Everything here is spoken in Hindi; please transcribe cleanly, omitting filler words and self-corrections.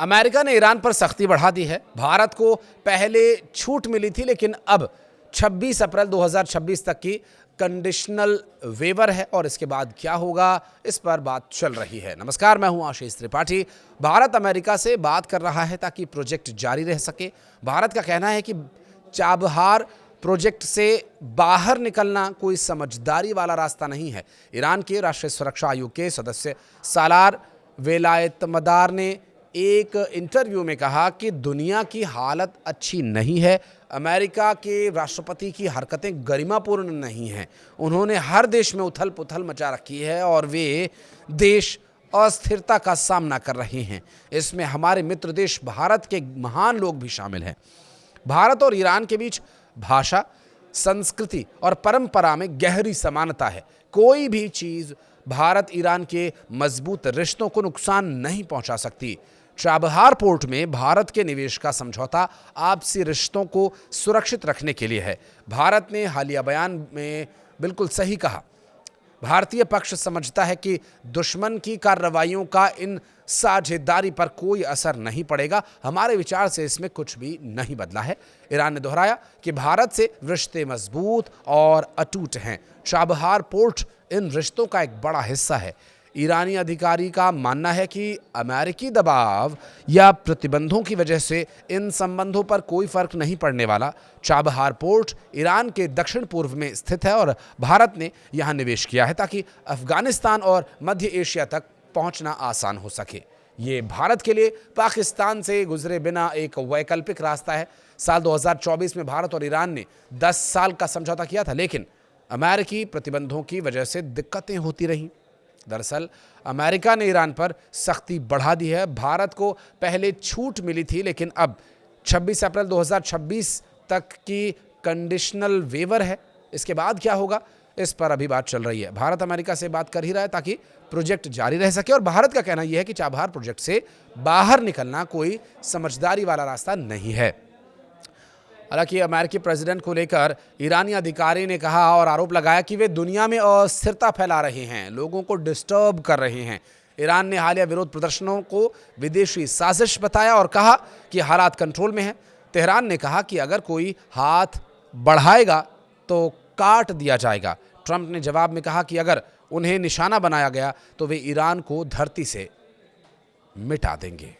अमेरिका ने ईरान पर सख्ती बढ़ा दी है। भारत को पहले छूट मिली थी, लेकिन अब 26 अप्रैल 2026 तक की कंडीशनल वेवर है और इसके बाद क्या होगा, इस पर बात चल रही है। नमस्कार, मैं हूं आशीष त्रिपाठी। भारत अमेरिका से बात कर रहा है ताकि प्रोजेक्ट जारी रह सके। भारत का कहना है कि चाबहार प्रोजेक्ट से बाहर निकलना कोई समझदारी वाला रास्ता नहीं है। ईरान के राष्ट्रीय सुरक्षा आयोग के सदस्य सालार वेलायतमदार ने एक इंटरव्यू में कहा कि दुनिया की हालत अच्छी नहीं है। अमेरिका के राष्ट्रपति की हरकतें गरिमापूर्ण नहीं हैं। उन्होंने हर देश में उथल पुथल मचा रखी है और वे देश अस्थिरता का सामना कर रहे हैं। इसमें हमारे मित्र देश भारत के महान लोग भी शामिल हैं। भारत और ईरान के बीच भाषा, संस्कृति और परंपरा में गहरी समानता है। कोई भी चीज़ भारत ईरान के मजबूत रिश्तों को नुकसान नहीं पहुंचा सकती। चाबहार पोर्ट में भारत के निवेश का समझौता आपसी रिश्तों को सुरक्षित रखने के लिए है। भारत ने हालिया बयान में बिल्कुल सही कहा। भारतीय पक्ष समझता है कि दुश्मन की कार्रवाइयों का इन साझेदारी पर कोई असर नहीं पड़ेगा। हमारे विचार से इसमें कुछ भी नहीं बदला है। ईरान ने दोहराया कि भारत से रिश्ते मजबूत और अटूट हैं। चाबहार पोर्ट इन रिश्तों का एक बड़ा हिस्सा है। ईरानी अधिकारी का मानना है कि अमेरिकी दबाव या प्रतिबंधों की वजह से इन संबंधों पर कोई फर्क नहीं पड़ने वाला। चाबहार पोर्ट ईरान के दक्षिण पूर्व में स्थित है और भारत ने यहां निवेश किया है ताकि अफगानिस्तान और मध्य एशिया तक पहुंचना आसान हो सके। ये भारत के लिए पाकिस्तान से गुजरे बिना एक वैकल्पिक रास्ता है। साल 2024 में भारत और ईरान ने 10 साल का समझौता किया था, लेकिन अमेरिकी प्रतिबंधों की वजह से दिक्कतें होती रहीं। दरअसल अमेरिका ने ईरान पर सख्ती बढ़ा दी है। भारत को पहले छूट मिली थी, लेकिन अब 26 अप्रैल 2026 तक की कंडीशनल वेवर है। इसके बाद क्या होगा, इस पर अभी बात चल रही है। भारत अमेरिका से बात कर ही रहा है ताकि प्रोजेक्ट जारी रह सके और भारत का कहना यह है कि चाबहार प्रोजेक्ट से बाहर निकलना कोई समझदारी वाला रास्ता नहीं है। हालांकि अमेरिकी प्रेसिडेंट को लेकर ईरानी अधिकारी ने कहा और आरोप लगाया कि वे दुनिया में अस्थिरता फैला रहे हैं, लोगों को डिस्टर्ब कर रहे हैं। ईरान ने हालिया विरोध प्रदर्शनों को विदेशी साजिश बताया और कहा कि हालात कंट्रोल में हैं। तेहरान ने कहा कि अगर कोई हाथ बढ़ाएगा तो काट दिया जाएगा। ट्रंप ने जवाब में कहा कि अगर उन्हें निशाना बनाया गया तो वे ईरान को धरती से मिटा देंगे।